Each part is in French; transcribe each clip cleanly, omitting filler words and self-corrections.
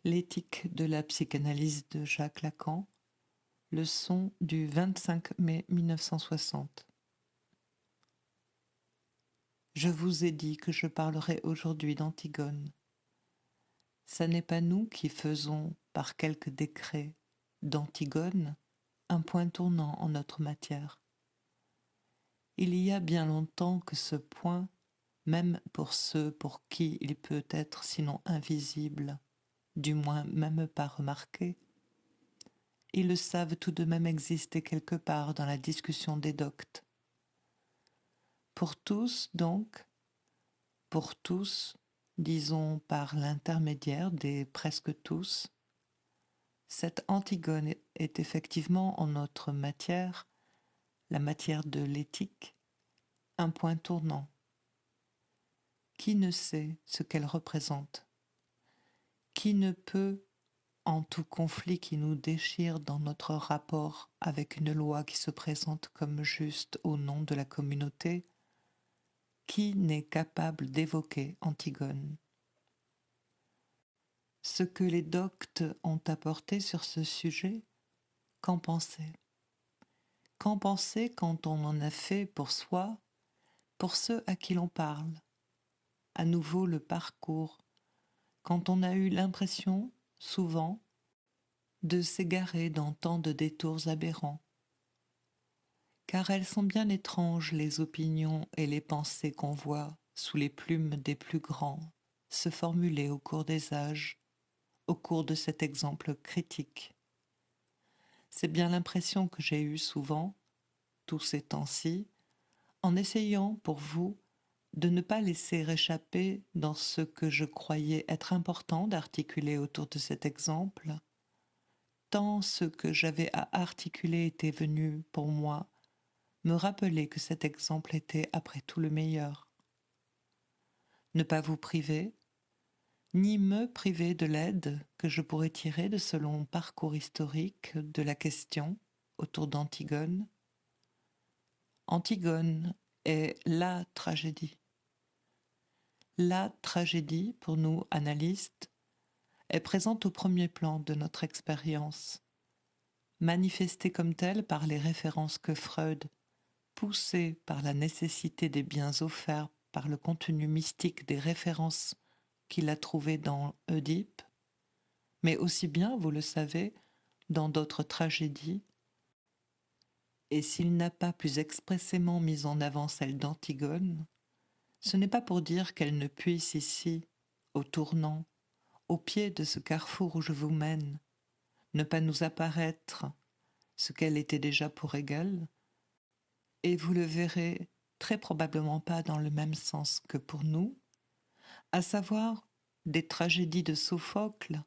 L'éthique de la psychanalyse de Jacques Lacan, leçon du 25 mai 1960. Je vous ai dit que je parlerai aujourd'hui d'Antigone. Ça n'est pas nous qui faisons, par quelque décret, d'Antigone un point tournant en notre matière. Il y a bien longtemps que ce point, même pour ceux pour qui il peut être sinon invisible, du moins même pas remarqué, ils le savent tout de même exister quelque part dans la discussion des doctes. Pour tous, donc, pour tous, disons par l'intermédiaire des presque tous, cette Antigone est effectivement en notre matière, la matière de l'éthique, un point tournant. Qui ne sait ce qu'elle représente? Qui ne peut, en tout conflit qui nous déchire dans notre rapport avec une loi qui se présente comme juste au nom de la communauté, qui n'est capable d'évoquer Antigone? Ce que les doctes ont apporté sur ce sujet, qu'en penser? Qu'en penser quand on en a fait pour soi, pour ceux à qui l'on parle? À nouveau le parcours, quand on a eu l'impression, souvent, de s'égarer dans tant de détours aberrants. Car elles sont bien étranges, les opinions et les pensées qu'on voit, sous les plumes des plus grands, se formuler au cours des âges, au cours de cet exemple critique. C'est bien l'impression que j'ai eue souvent, tous ces temps-ci, en essayant pour vous de ne pas laisser échapper dans ce que je croyais être important d'articuler autour de cet exemple, tant ce que j'avais à articuler était venu, pour moi, me rappeler que cet exemple était après tout le meilleur. Ne pas vous priver, ni me priver de l'aide que je pourrais tirer de ce long parcours historique de la question autour d'Antigone. Antigone est la tragédie. La tragédie, pour nous analystes, est présente au premier plan de notre expérience, manifestée comme telle par les références que Freud, poussé par la nécessité des biens offerts par le contenu mystique des références qu'il a trouvées dans Oedipe, mais aussi bien, vous le savez, dans d'autres tragédies, et s'il n'a pas plus expressément mis en avant celle d'Antigone, ce n'est pas pour dire qu'elle ne puisse ici, au tournant, au pied de ce carrefour où je vous mène, ne pas nous apparaître ce qu'elle était déjà pour égale, et vous le verrez très probablement pas dans le même sens que pour nous, à savoir des tragédies de Sophocle,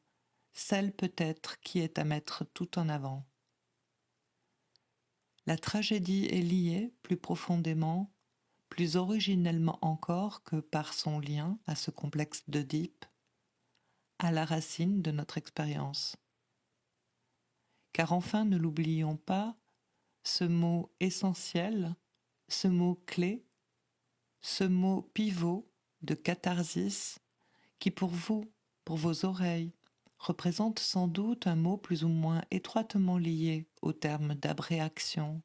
celle peut-être qui est à mettre tout en avant. La tragédie est liée plus profondément, plus originellement encore que par son lien à ce complexe d'Oedipe, à la racine de notre expérience. Car enfin, ne l'oublions pas, ce mot essentiel, ce mot clé, ce mot pivot de catharsis qui pour vous, pour vos oreilles, représente sans doute un mot plus ou moins étroitement lié au terme d'abréaction,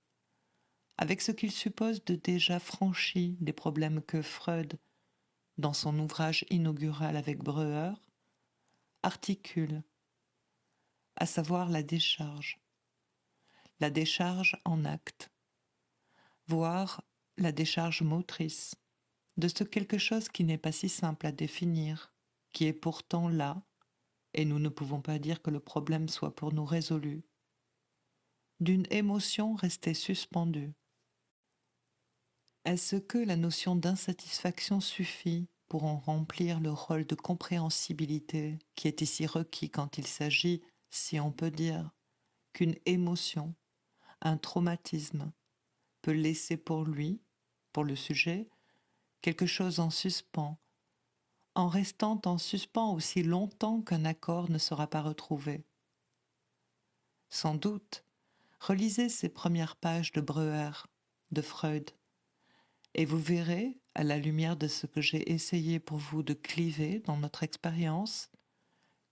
avec ce qu'il suppose de déjà franchi des problèmes que Freud, dans son ouvrage inaugural avec Breuer, articule, à savoir la décharge en acte, voire la décharge motrice, de ce quelque chose qui n'est pas si simple à définir, qui est pourtant là, et nous ne pouvons pas dire que le problème soit pour nous résolu, d'une émotion restée suspendue. Est-ce que la notion d'insatisfaction suffit pour en remplir le rôle de compréhensibilité qui est ici requis quand il s'agit, si on peut dire, qu'une émotion, un traumatisme, peut laisser pour lui, pour le sujet, quelque chose en suspens, en restant en suspens aussi longtemps qu'un accord ne sera pas retrouvé? Sans doute, relisez ces premières pages de Breuer, de Freud, et vous verrez, à la lumière de ce que j'ai essayé pour vous de cliver dans notre expérience,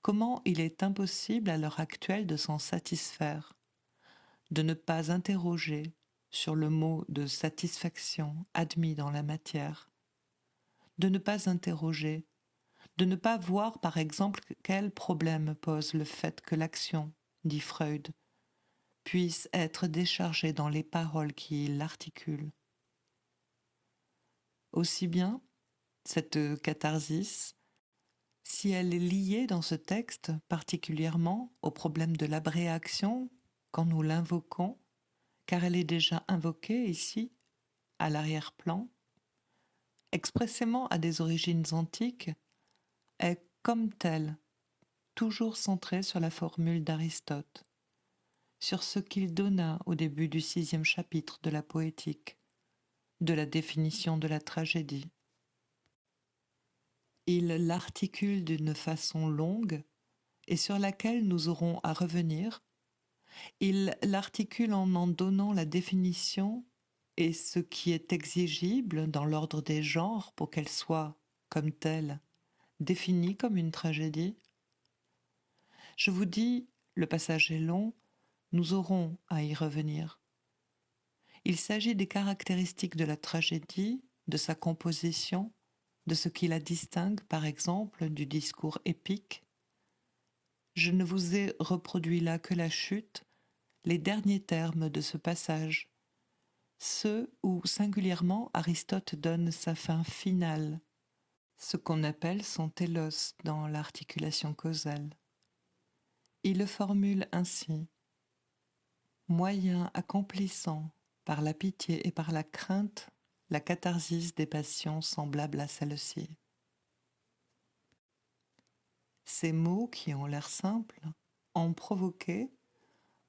comment il est impossible à l'heure actuelle de s'en satisfaire, de ne pas interroger sur le mot de satisfaction admis dans la matière, de ne pas interroger, de ne pas voir par exemple quel problème pose le fait que l'action, dit Freud, puisse être déchargée dans les paroles qui l'articulent. Aussi bien, cette catharsis, si elle est liée dans ce texte particulièrement au problème de l'abréaction quand nous l'invoquons, car elle est déjà invoquée ici, à l'arrière-plan, expressément à des origines antiques, est comme telle, toujours centrée sur la formule d'Aristote, sur ce qu'il donna au début du 6e chapitre de la Poétique, de la définition de la tragédie. Il l'articule d'une façon longue et sur laquelle nous aurons à revenir. Il l'articule en donnant la définition et ce qui est exigible dans l'ordre des genres pour qu'elle soit, comme telle, définie comme une tragédie. Je vous dis, le passage est long, nous aurons à y revenir. Il s'agit des caractéristiques de la tragédie, de sa composition, de ce qui la distingue, par exemple, du discours épique. Je ne vous ai reproduit là que la chute, les derniers termes de ce passage, ceux où singulièrement Aristote donne sa fin finale, ce qu'on appelle son télos dans l'articulation causale. Il le formule ainsi: moyen accomplissant par la pitié et par la crainte la catharsis des passions semblables à celle-ci. Ces mots qui ont l'air simples ont provoqué,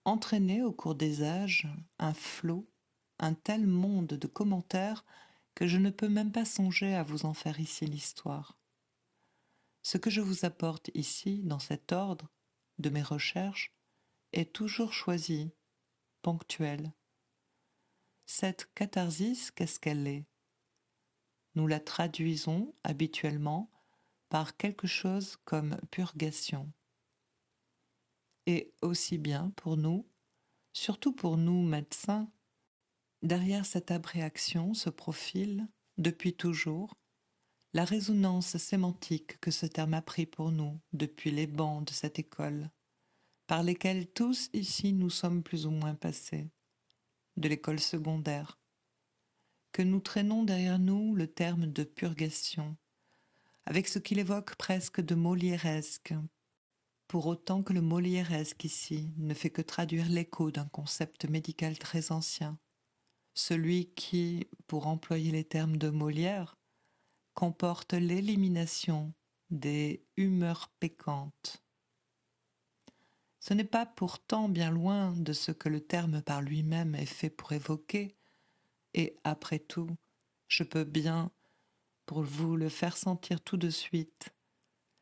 entraîné au cours des âges, un flot, un tel monde de commentaires que je ne peux même pas songer à vous en faire ici l'histoire. Ce que je vous apporte ici, dans cet ordre de mes recherches, est toujours choisi, ponctuel. Cette catharsis, qu'est-ce qu'elle est? Nous la traduisons habituellement par quelque chose comme purgation. Et aussi bien pour nous, surtout pour nous médecins, derrière cette abréaction se profile, depuis toujours, la résonance sémantique que ce terme a pris pour nous depuis les bancs de cette école, par lesquels tous ici nous sommes plus ou moins passés, de l'école secondaire, que nous traînons derrière nous le terme de purgation, avec ce qu'il évoque presque de molièresque, pour autant que le molièresque ici ne fait que traduire l'écho d'un concept médical très ancien, celui qui, pour employer les termes de Molière, comporte l'élimination des humeurs pécantes. Ce n'est pas pourtant bien loin de ce que le terme par lui-même est fait pour évoquer, et après tout, je peux bien, pour vous le faire sentir tout de suite,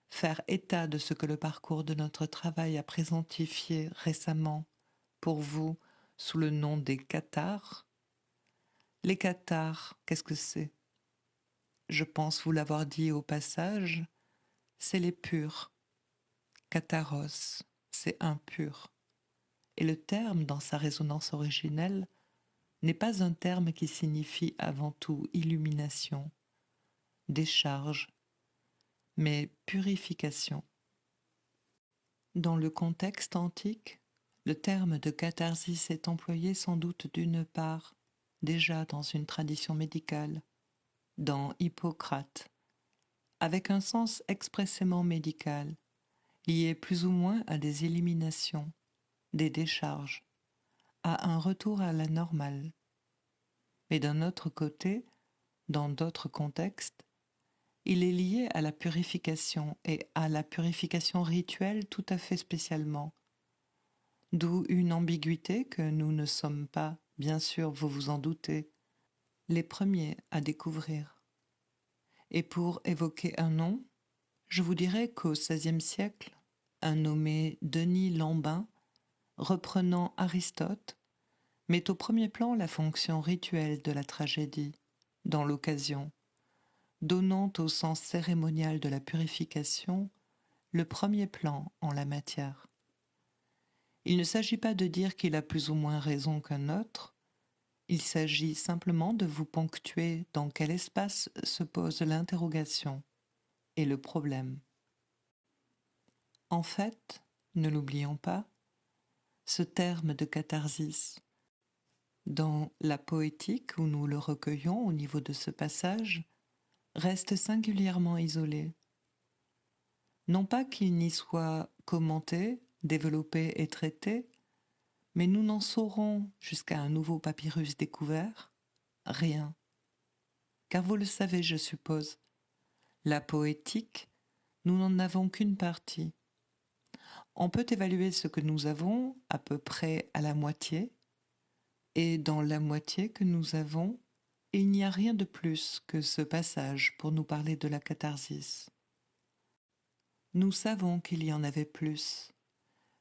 faire état de ce que le parcours de notre travail a présentifié récemment pour vous sous le nom des cathares. Les cathares, qu'est-ce que c'est? Je pense vous l'avoir dit au passage, c'est les purs. Katharos, c'est impur. Et le terme, dans sa résonance originelle, n'est pas un terme qui signifie avant tout illumination, décharge, mais purification. Dans le contexte antique, le terme de catharsis est employé sans doute d'une part déjà dans une tradition médicale, dans Hippocrate, avec un sens expressément médical, lié plus ou moins à des éliminations, des décharges, à un retour à la normale. Mais d'un autre côté, dans d'autres contextes, il est lié à la purification et à la purification rituelle tout à fait spécialement, d'où une ambiguïté que nous ne sommes pas, bien sûr, vous vous en doutez, les premiers à découvrir. Et pour évoquer un nom, je vous dirais qu'au XVIe siècle, un nommé Denis Lambin, reprenant Aristote, met au premier plan la fonction rituelle de la tragédie, dans l'occasion, donnant au sens cérémonial de la purification le premier plan en la matière. Il ne s'agit pas de dire qu'il a plus ou moins raison qu'un autre, il s'agit simplement de vous ponctuer dans quel espace se pose l'interrogation et le problème. En fait, ne l'oublions pas, ce terme de catharsis, dans la poétique où nous le recueillons au niveau de ce passage, reste singulièrement isolé. Non pas qu'il n'y soit commenté, développé et traité, mais nous n'en saurons, jusqu'à un nouveau papyrus découvert, rien. Car vous le savez, je suppose, la poétique, nous n'en avons qu'une partie. On peut évaluer ce que nous avons à peu près à la moitié, et dans la moitié que nous avons, il n'y a rien de plus que ce passage pour nous parler de la catharsis. Nous savons qu'il y en avait plus,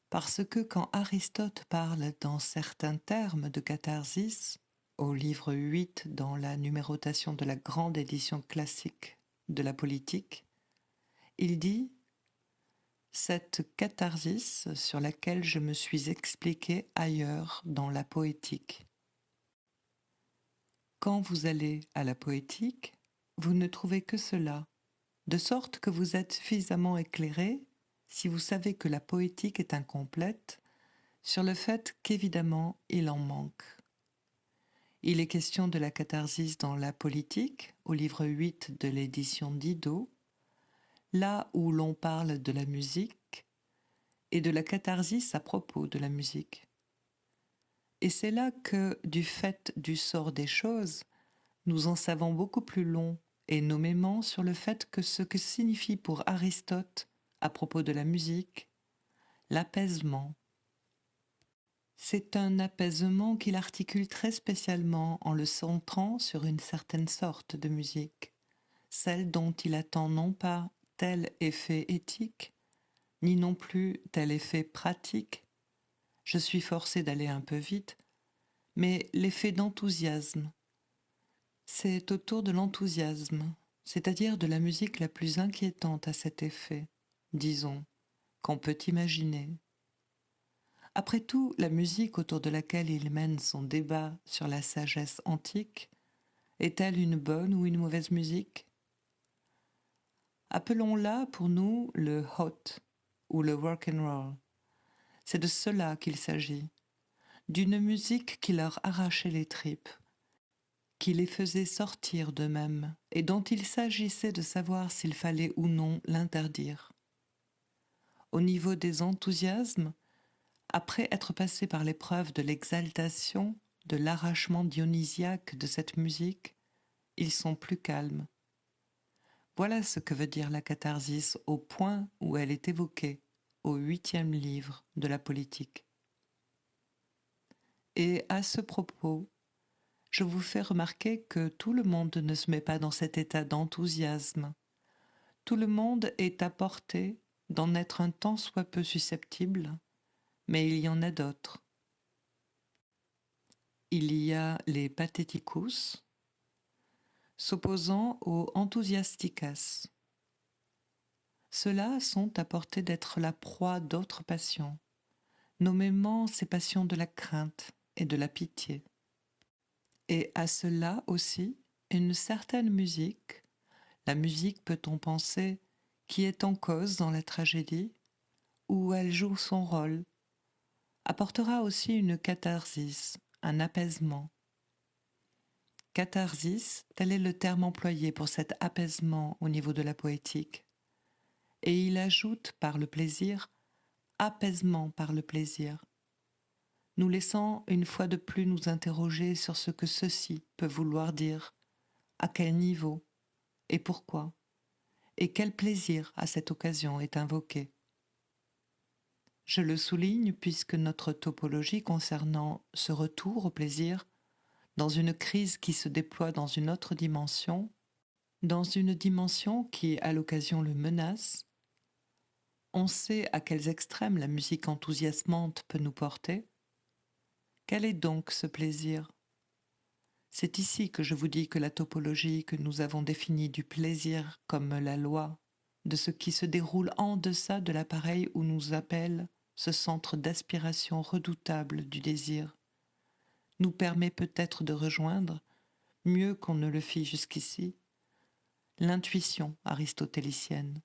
parce que quand Aristote parle dans certains termes de catharsis, au livre 8 dans la numérotation de la grande édition classique de la politique, il dit « Cette catharsis sur laquelle je me suis expliqué ailleurs dans la poétique ». Quand vous allez à la poétique, vous ne trouvez que cela, de sorte que vous êtes suffisamment éclairé, si vous savez que la poétique est incomplète, sur le fait qu'évidemment il en manque. Il est question de la catharsis dans la politique, au livre 8 de l'édition Didot, là où l'on parle de la musique, et de la catharsis à propos de la musique. Et c'est là que, du fait du sort des choses, nous en savons beaucoup plus long, et nommément sur le fait que ce que signifie pour Aristote, à propos de la musique, l'apaisement. C'est un apaisement qu'il articule très spécialement en le centrant sur une certaine sorte de musique, celle dont il attend non pas tel effet éthique, ni non plus tel effet pratique, je suis forcé d'aller un peu vite, mais l'effet d'enthousiasme. C'est autour de l'enthousiasme, c'est-à-dire de la musique la plus inquiétante à cet effet, disons, qu'on peut imaginer. Après tout, la musique autour de laquelle il mène son débat sur la sagesse antique, est-elle une bonne ou une mauvaise musique? Appelons-la pour nous le hot ou le rock and roll. C'est de cela qu'il s'agit, d'une musique qui leur arrachait les tripes, qui les faisait sortir d'eux-mêmes et dont il s'agissait de savoir s'il fallait ou non l'interdire. Au niveau des enthousiasmes, après être passé par l'épreuve de l'exaltation, de l'arrachement dionysiaque de cette musique, ils sont plus calmes. Voilà ce que veut dire la catharsis au point où elle est évoquée au 8e livre de la politique. Et à ce propos, je vous fais remarquer que tout le monde ne se met pas dans cet état d'enthousiasme. Tout le monde est à portée d'en être un tant soit peu susceptible, mais il y en a d'autres. Il y a les patheticus, s'opposant aux enthusiasticas. Ceux-là sont à portée d'être la proie d'autres passions, nommément ces passions de la crainte et de la pitié. Et à cela aussi, une certaine musique, la musique peut-on penser, qui est en cause dans la tragédie, où elle joue son rôle, apportera aussi une catharsis, un apaisement. Catharsis, tel est le terme employé pour cet apaisement au niveau de la poétique. Et il ajoute par le plaisir, apaisement par le plaisir, nous laissant une fois de plus nous interroger sur ce que ceci peut vouloir dire, à quel niveau et pourquoi, et quel plaisir à cette occasion est invoqué. Je le souligne puisque notre topologie concernant ce retour au plaisir, dans une crise qui se déploie dans une autre dimension, dans une dimension qui à l'occasion le menace, on sait à quels extrêmes la musique enthousiasmante peut nous porter. Quel est donc ce plaisir? C'est ici que je vous dis que la topologie que nous avons définie du plaisir comme la loi de ce qui se déroule en deçà de l'appareil où nous appelle ce centre d'aspiration redoutable du désir, nous permet peut-être de rejoindre, mieux qu'on ne le fit jusqu'ici, l'intuition aristotélicienne.